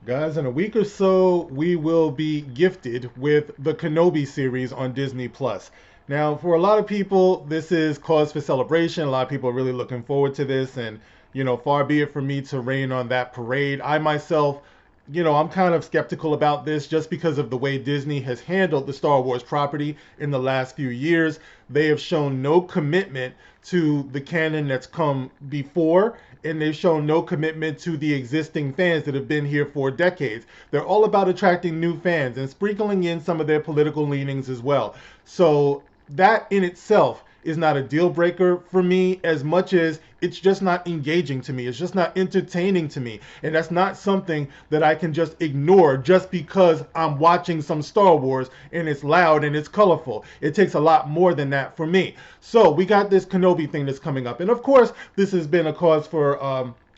Guys, in a week or so, we will be gifted with the Kenobi series on Disney Plus. Now, for a lot of people, this is cause for celebration. A lot of people are really looking forward to this, and far be it from me to rain on that parade. I myself, I'm kind of skeptical about this just because of the way Disney has handled the Star Wars property in the last few years. They have shown no commitment to the canon that's come before, and they've shown no commitment to the existing fans that have been here for decades. They're all about attracting new fans and sprinkling in some of their political leanings as well. So that in itself is not a deal breaker for me as much as it's just not engaging to me. It's just not entertaining to me. And that's not something that I can just ignore just because I'm watching some Star Wars and it's loud and it's colorful. It takes a lot more than that for me. So we got this Kenobi thing that's coming up. And of course, this has been a cause for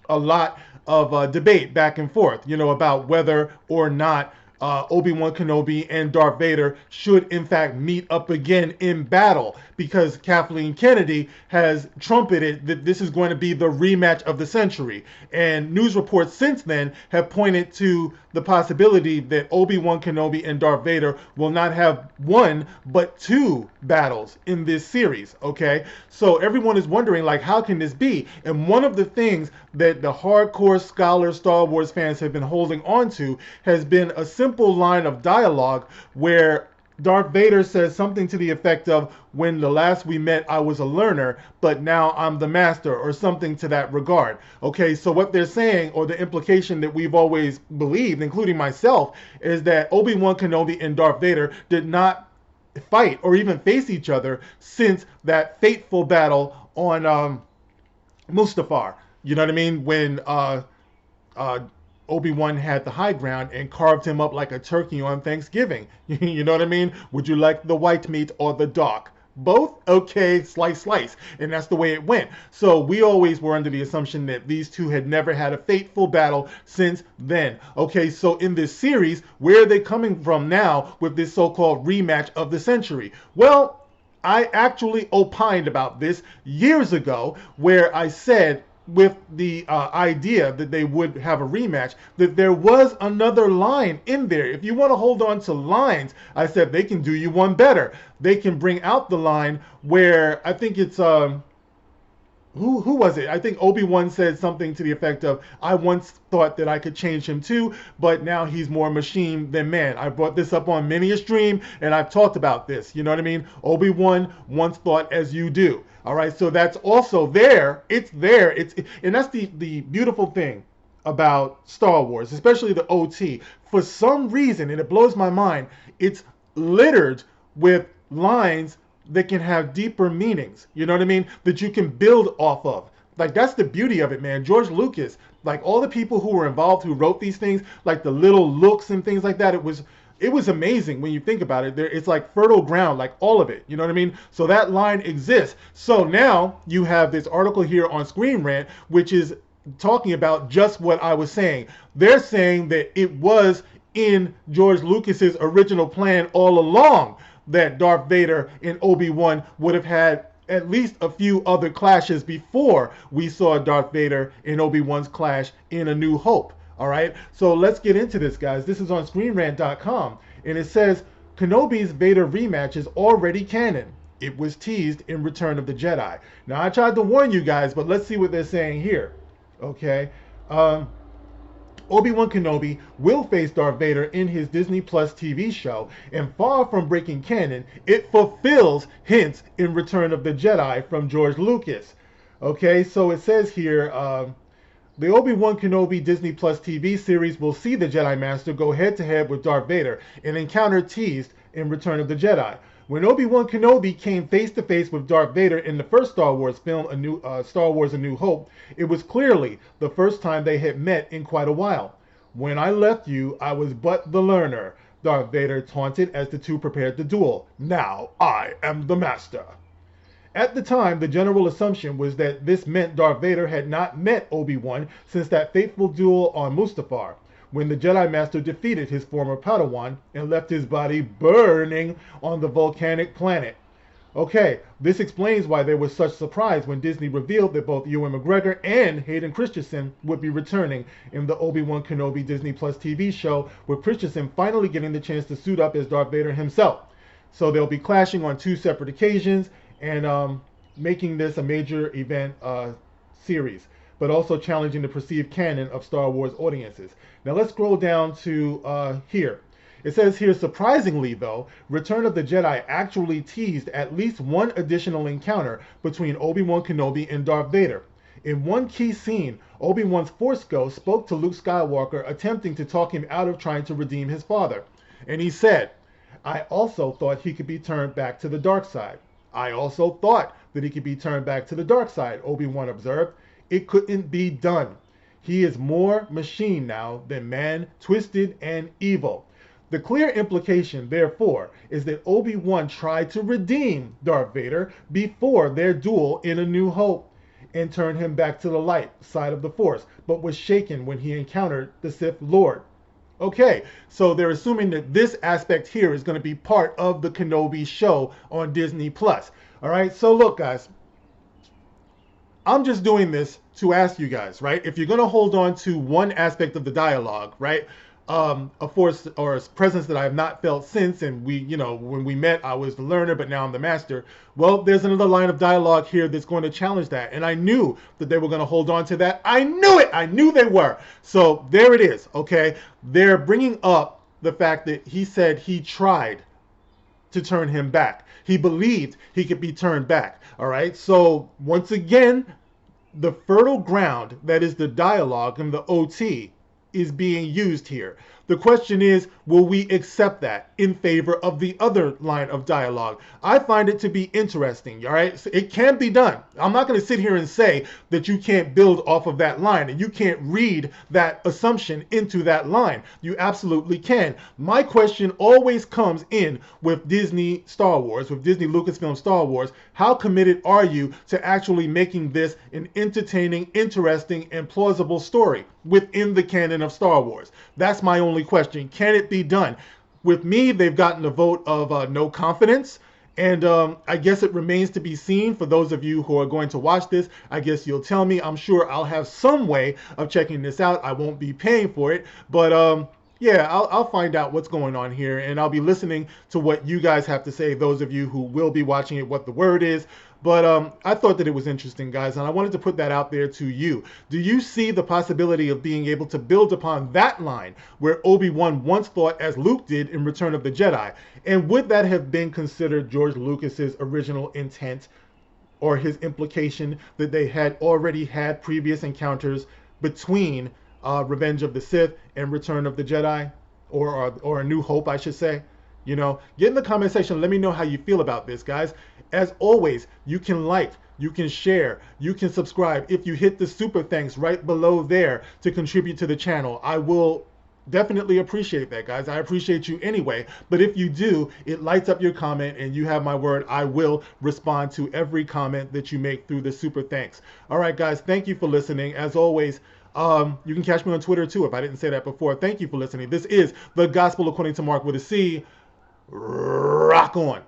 a lot of debate back and forth, about whether or not Obi-Wan Kenobi and Darth Vader should in fact meet up again in battle, because Kathleen Kennedy has trumpeted that this is going to be the rematch of the century. And news reports since then have pointed to the possibility that Obi-Wan Kenobi and Darth Vader will not have one but two battles in this series. Okay, so everyone is wondering, like, how can this be? And one of the things that the hardcore scholar Star Wars fans have been holding on to has been a simple line of dialogue where Darth Vader says something to the effect of, "When the last we met, I was a learner, but now I'm the master," or something to that regard. Okay, so what they're saying, or the implication that we've always believed, including myself, is that Obi-Wan Kenobi and Darth Vader did not fight or even face each other since that fateful battle on Mustafar. You know what I mean? When uh, Obi-Wan had the high ground and carved him up like a turkey on Thanksgiving. You know what I mean? Would you like the white meat or the dark? Both? Okay, slice, slice. And that's the way it went. So we always were under the assumption that these two had never had a fateful battle since then. Okay, so in this series, where are they coming from now with this so-called rematch of the century? Well, I actually opined about this years ago, where I said, with the idea that they would have a rematch, that there was another line in there. If you want to hold on to lines, I said they can do you one better. They can bring out the line where I think it's who was it? I think Obi-Wan said something to the effect of, "I once thought that I could change him too, but now he's more machine than man." I brought this up on many a stream, and I've talked about this. You know what I mean? Obi-Wan once thought as you do. All right, so that's also there. It's there. And that's the beautiful thing about Star Wars, especially the OT. For some reason, and it blows my mind, it's littered with lines that can have deeper meanings. You know what I mean? That you can build off of. Like, that's the beauty of it, man. George Lucas, like all the people who were involved who wrote these things, like the little looks and things like that, it was amazing when you think about it. It's like fertile ground, like all of it. You know what I mean? So that line exists. So now you have this article here on Screen Rant, which is talking about just what I was saying. They're saying that it was in George Lucas's original plan all along that Darth Vader and Obi-Wan would have had at least a few other clashes before we saw Darth Vader and Obi-Wan's clash in A New Hope. All right, so let's get into this, guys. This is on ScreenRant.com, and it says Kenobi's Vader rematch is already canon. It was teased in Return of the Jedi. Now, I tried to warn you guys, but let's see what they're saying here. Okay. Obi-Wan Kenobi will face Darth Vader in his Disney Plus TV show, and far from breaking canon, it fulfills hints in Return of the Jedi from George Lucas. Okay, so it says here, the Obi-Wan Kenobi Disney Plus TV series will see the Jedi Master go head-to-head with Darth Vader, an encounter teased in Return of the Jedi. When Obi-Wan Kenobi came face-to-face with Darth Vader in the first Star Wars film, Star Wars A New Hope, it was clearly the first time they had met in quite a while. "When I left you, I was but the learner," Darth Vader taunted as the two prepared to duel. "Now I am the master." At the time, the general assumption was that this meant Darth Vader had not met Obi-Wan since that fateful duel on Mustafar, when the Jedi Master defeated his former Padawan and left his body burning on the volcanic planet. Okay, this explains why there was such surprise when Disney revealed that both Ewan McGregor and Hayden Christensen would be returning in the Obi-Wan Kenobi Disney Plus TV show, with Christensen finally getting the chance to suit up as Darth Vader himself. So they'll be clashing on two separate occasions and making this a major event series, but also challenging the perceived canon of Star Wars audiences. Now let's scroll down to here. It says here, surprisingly though, Return of the Jedi actually teased at least one additional encounter between Obi-Wan Kenobi and Darth Vader. In one key scene, Obi-Wan's Force Ghost spoke to Luke Skywalker, attempting to talk him out of trying to redeem his father. And he said, "I also thought he could be turned back to the dark side." "I also thought that he could be turned back to the dark side," Obi-Wan observed. "It couldn't be done. He is more machine now than man, twisted and evil." The clear implication, therefore, is that Obi-Wan tried to redeem Darth Vader before their duel in A New Hope and turn him back to the light side of the Force, but was shaken when he encountered the Sith Lord. Okay, so they're assuming that this aspect here is going to be part of the Kenobi show on Disney Plus. All right, so look, guys, I'm just doing this to ask you guys, right? If you're going to hold on to one aspect of the dialogue, right? A force or a presence that I have not felt since, and we, when we met, I was the learner, but now I'm the master. Well, there's another line of dialogue here that's going to challenge that, and I knew that they were going to hold on to that. I knew it. I knew they were. So there it is. Okay, they're bringing up the fact that he said he tried to turn him back. He believed he could be turned back. All right. So once again, the fertile ground that is the dialogue and the OT is being used here. The question is, will we accept that in favor of the other line of dialogue? I find it to be interesting, all right? So it can be done. I'm not going to sit here and say that you can't build off of that line and you can't read that assumption into that line. You absolutely can. My question always comes in with Disney Star Wars, with Disney Lucasfilm Star Wars. How committed are you to actually making this an entertaining, interesting, and plausible story within the canon of Star Wars? That's my only question. Can it be done? With me, they've gotten a vote of no confidence. And I guess it remains to be seen. For those of you who are going to watch this, I guess you'll tell me. I'm sure I'll have some way of checking this out. I won't be paying for it. But yeah, I'll find out what's going on here. And I'll be listening to what you guys have to say, those of you who will be watching it, what the word is. But I thought that it was interesting, guys, and I wanted to put that out there to you. Do you see the possibility of being able to build upon that line where Obi-Wan once thought as Luke did in Return of the Jedi? And would that have been considered George Lucas's original intent, or his implication that they had already had previous encounters between Revenge of the Sith and Return of the Jedi, or A New Hope, I should say? Get in the comment section. Let me know how you feel about this, guys. As always, you can like, you can share, you can subscribe. If you hit the super thanks right below there to contribute to the channel, I will definitely appreciate that, guys. I appreciate you anyway. But if you do, it lights up your comment, and you have my word, I will respond to every comment that you make through the super thanks. All right, guys, thank you for listening. As always, you can catch me on Twitter too if I didn't say that before. Thank you for listening. This is The Gospel According to Mark with a C. Rock on.